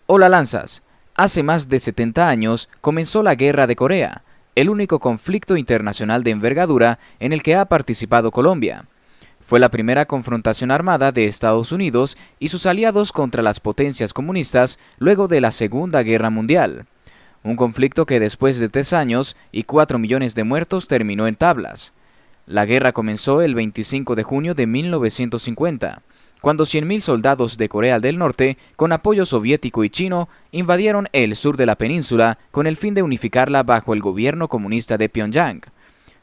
Hola Lanzas. Hace más de 70 años comenzó la Guerra de Corea, el único conflicto internacional de envergadura en el que ha participado Colombia. Fue la primera confrontación armada de Estados Unidos y sus aliados contra las potencias comunistas luego de la Segunda Guerra Mundial. Un conflicto que después de 3 años y 4 millones de muertos terminó en tablas. La guerra comenzó el 25 de junio de 1950, cuando 100.000 soldados de Corea del Norte, con apoyo soviético y chino, invadieron el sur de la península con el fin de unificarla bajo el gobierno comunista de Pyongyang.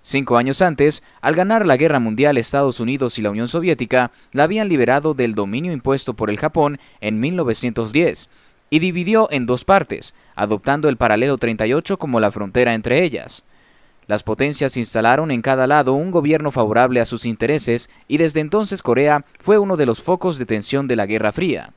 5 años antes, al ganar la Guerra Mundial, Estados Unidos y la Unión Soviética la habían liberado del dominio impuesto por el Japón en 1910 y dividió en 2 partes, adoptando el paralelo 38 como la frontera entre ellas. Las potencias instalaron en cada lado un gobierno favorable a sus intereses y desde entonces Corea fue uno de los focos de tensión de la Guerra Fría.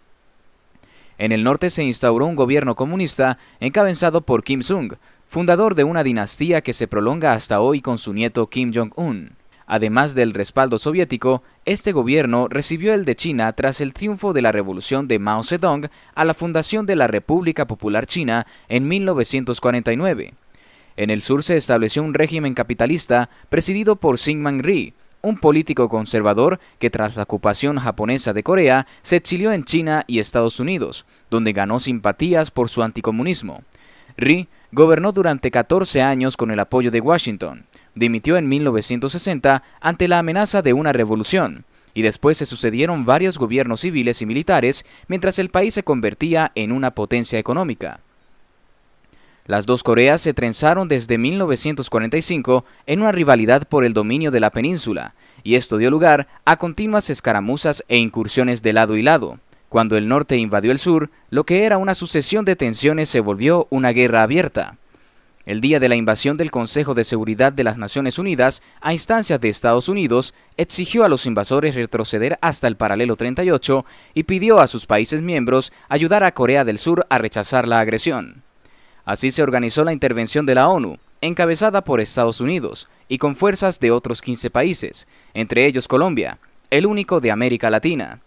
En el norte se instauró un gobierno comunista encabezado por Kim Il-sung, fundador de una dinastía que se prolonga hasta hoy con su nieto Kim Jong-un. Además del respaldo soviético, este gobierno recibió el de China tras el triunfo de la revolución de Mao Zedong a la fundación de la República Popular China en 1949. En el sur se estableció un régimen capitalista presidido por Syngman Rhee, un político conservador que tras la ocupación japonesa de Corea se exilió en China y Estados Unidos, donde ganó simpatías por su anticomunismo. Rhee gobernó durante 14 años con el apoyo de Washington, dimitió en 1960 ante la amenaza de una revolución, y después se sucedieron varios gobiernos civiles y militares mientras el país se convertía en una potencia económica. Las dos Coreas se trenzaron desde 1945 en una rivalidad por el dominio de la península, y esto dio lugar a continuas escaramuzas e incursiones de lado y lado. Cuando el norte invadió el sur, lo que era una sucesión de tensiones se volvió una guerra abierta. El día de la invasión del Consejo de Seguridad de las Naciones Unidas, a instancias de Estados Unidos, exigió a los invasores retroceder hasta el paralelo 38 y pidió a sus países miembros ayudar a Corea del Sur a rechazar la agresión. Así se organizó la intervención de la ONU, encabezada por Estados Unidos, y con fuerzas de otros 15 países, entre ellos Colombia, el único de América Latina.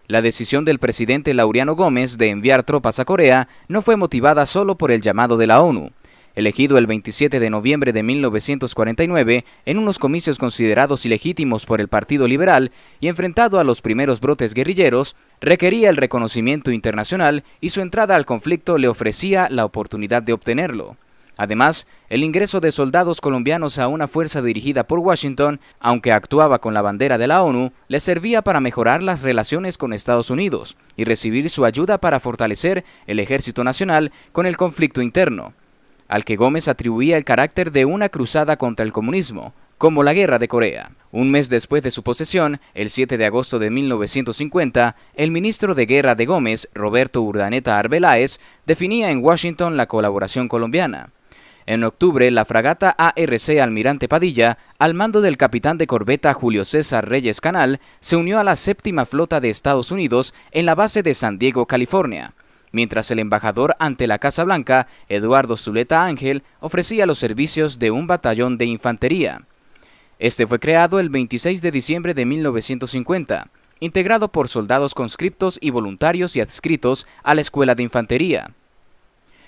La decisión del presidente Laureano Gómez de enviar tropas a Corea no fue motivada solo por el llamado de la ONU. Elegido el 27 de noviembre de 1949 en unos comicios considerados ilegítimos por el Partido Liberal y enfrentado a los primeros brotes guerrilleros, requería el reconocimiento internacional y su entrada al conflicto le ofrecía la oportunidad de obtenerlo. Además, el ingreso de soldados colombianos a una fuerza dirigida por Washington, aunque actuaba con la bandera de la ONU, le servía para mejorar las relaciones con Estados Unidos y recibir su ayuda para fortalecer el Ejército Nacional con el conflicto interno, al que Gómez atribuía el carácter de una cruzada contra el comunismo, como la Guerra de Corea. Un mes después de su posesión, el 7 de agosto de 1950, el ministro de Guerra de Gómez, Roberto Urdaneta Arbeláez, definía en Washington la colaboración colombiana. En octubre, la fragata ARC Almirante Padilla, al mando del capitán de corbeta Julio César Reyes Canal, se unió a la séptima flota de Estados Unidos en la base de San Diego, California, mientras el embajador ante la Casa Blanca, Eduardo Zuleta Ángel, ofrecía los servicios de un batallón de infantería. Este fue creado el 26 de diciembre de 1950, integrado por soldados conscriptos y voluntarios y adscritos a la Escuela de Infantería.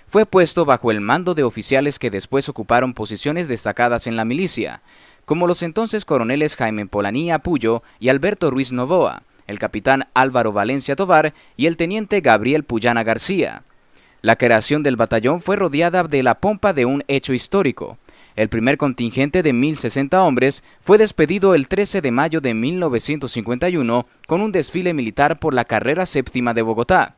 Fue puesto bajo el mando de oficiales que después ocuparon posiciones destacadas en la milicia, como los entonces coroneles Jaime Polanía Puyo y Alberto Ruiz Novoa, el capitán Álvaro Valencia Tovar y el teniente Gabriel Puyana García. La creación del batallón fue rodeada de la pompa de un hecho histórico. El primer contingente de 1.060 hombres fue despedido el 13 de mayo de 1951 con un desfile militar por la carrera séptima de Bogotá.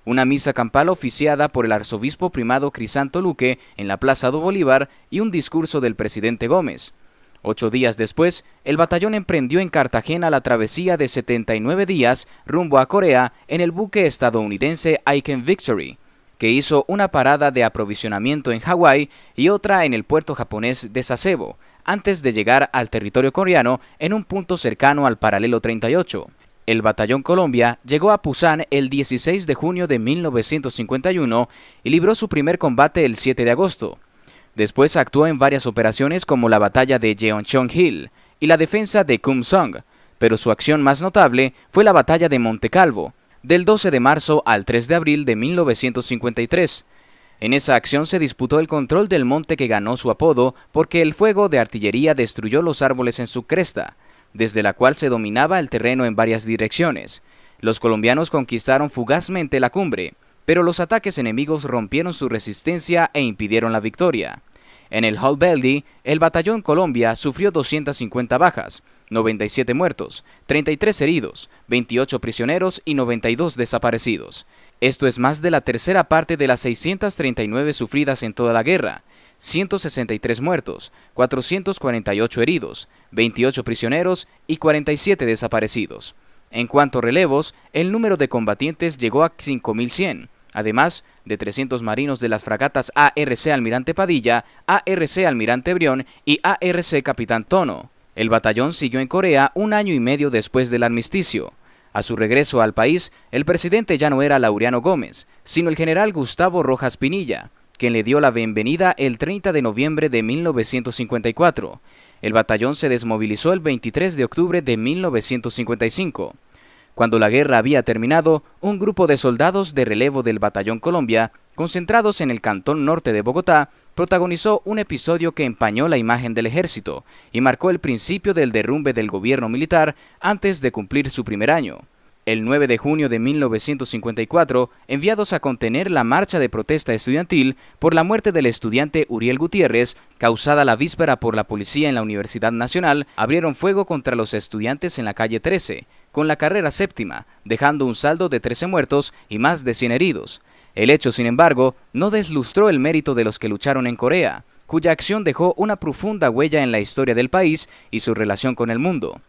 Una misa campal oficiada por el arzobispo primado Crisanto Luque en la Plaza do Bolívar y un discurso del presidente Gómez. 8 días después, el batallón emprendió en Cartagena la travesía de 79 días rumbo a Corea en el buque estadounidense Aiken Victory, que hizo una parada de aprovisionamiento en Hawái y otra en el puerto japonés de Sasebo, antes de llegar al territorio coreano en un punto cercano al paralelo 38. El Batallón Colombia llegó a Pusan el 16 de junio de 1951 y libró su primer combate el 7 de agosto. Después actuó en varias operaciones como la batalla de Jeoncheon Hill y la defensa de Kumsong, pero su acción más notable fue la batalla de Monte Calvo, del 12 de marzo al 3 de abril de 1953. En esa acción se disputó el control del monte que ganó su apodo porque el fuego de artillería destruyó los árboles en su cresta, desde la cual se dominaba el terreno en varias direcciones. Los colombianos conquistaron fugazmente la cumbre, pero los ataques enemigos rompieron su resistencia e impidieron la victoria. En el Hall Beldy, el batallón Colombia sufrió 250 bajas, 97 muertos, 33 heridos, 28 prisioneros y 92 desaparecidos. Esto es más de la tercera parte de las 639 sufridas en toda la guerra, 163 muertos, 448 heridos, 28 prisioneros y 47 desaparecidos. En cuanto a relevos, el número de combatientes llegó a 5.100, además de 300 marinos de las fragatas ARC Almirante Padilla, ARC Almirante Brión y ARC Capitán Tono. El batallón siguió en Corea un año y medio después del armisticio. A su regreso al país, el presidente ya no era Laureano Gómez, sino el general Gustavo Rojas Pinilla, quien le dio la bienvenida el 30 de noviembre de 1954. El batallón se desmovilizó el 23 de octubre de 1955. Cuando la guerra había terminado, un grupo de soldados de relevo del Batallón Colombia, concentrados en el cantón norte de Bogotá, protagonizó un episodio que empañó la imagen del ejército y marcó el principio del derrumbe del gobierno militar antes de cumplir su primer año. El 9 de junio de 1954, enviados a contener la marcha de protesta estudiantil por la muerte del estudiante Uriel Gutiérrez, causada la víspera por la policía en la Universidad Nacional, abrieron fuego contra los estudiantes en la calle 13, con la carrera séptima, dejando un saldo de 13 muertos y más de 100 heridos. El hecho, sin embargo, no deslustró el mérito de los que lucharon en Corea, cuya acción dejó una profunda huella en la historia del país y su relación con el mundo.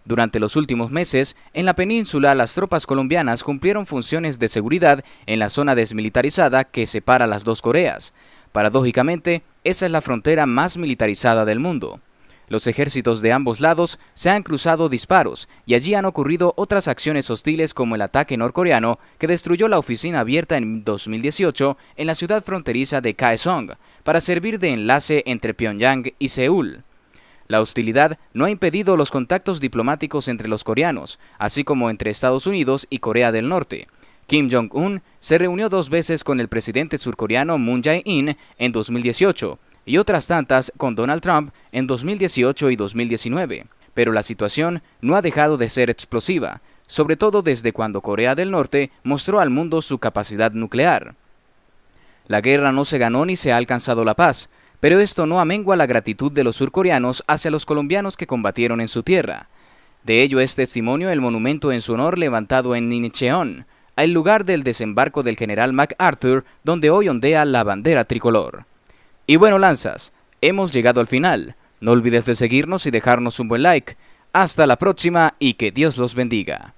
Durante los últimos meses, en la península las tropas colombianas cumplieron funciones de seguridad en la zona desmilitarizada que separa las dos Coreas. Paradójicamente, esa es la frontera más militarizada del mundo. Los ejércitos de ambos lados se han cruzado disparos y allí han ocurrido otras acciones hostiles como el ataque norcoreano que destruyó la oficina abierta en 2018 en la ciudad fronteriza de Kaesong para servir de enlace entre Pyongyang y Seúl. La hostilidad no ha impedido los contactos diplomáticos entre los coreanos, así como entre Estados Unidos y Corea del Norte. Kim Jong-un se reunió 2 veces con el presidente surcoreano Moon Jae-in en 2018, y otras tantas con Donald Trump en 2018 y 2019. Pero la situación no ha dejado de ser explosiva, sobre todo desde cuando Corea del Norte mostró al mundo su capacidad nuclear. La guerra no se ganó ni se ha alcanzado la paz, pero esto no amengua la gratitud de los surcoreanos hacia los colombianos que combatieron en su tierra. De ello es testimonio el monumento en su honor levantado en Incheon, el lugar del desembarco del general MacArthur, donde hoy ondea la bandera tricolor. Y bueno, lanzas, hemos llegado al final. No olvides de seguirnos y dejarnos un buen like. Hasta la próxima y que Dios los bendiga.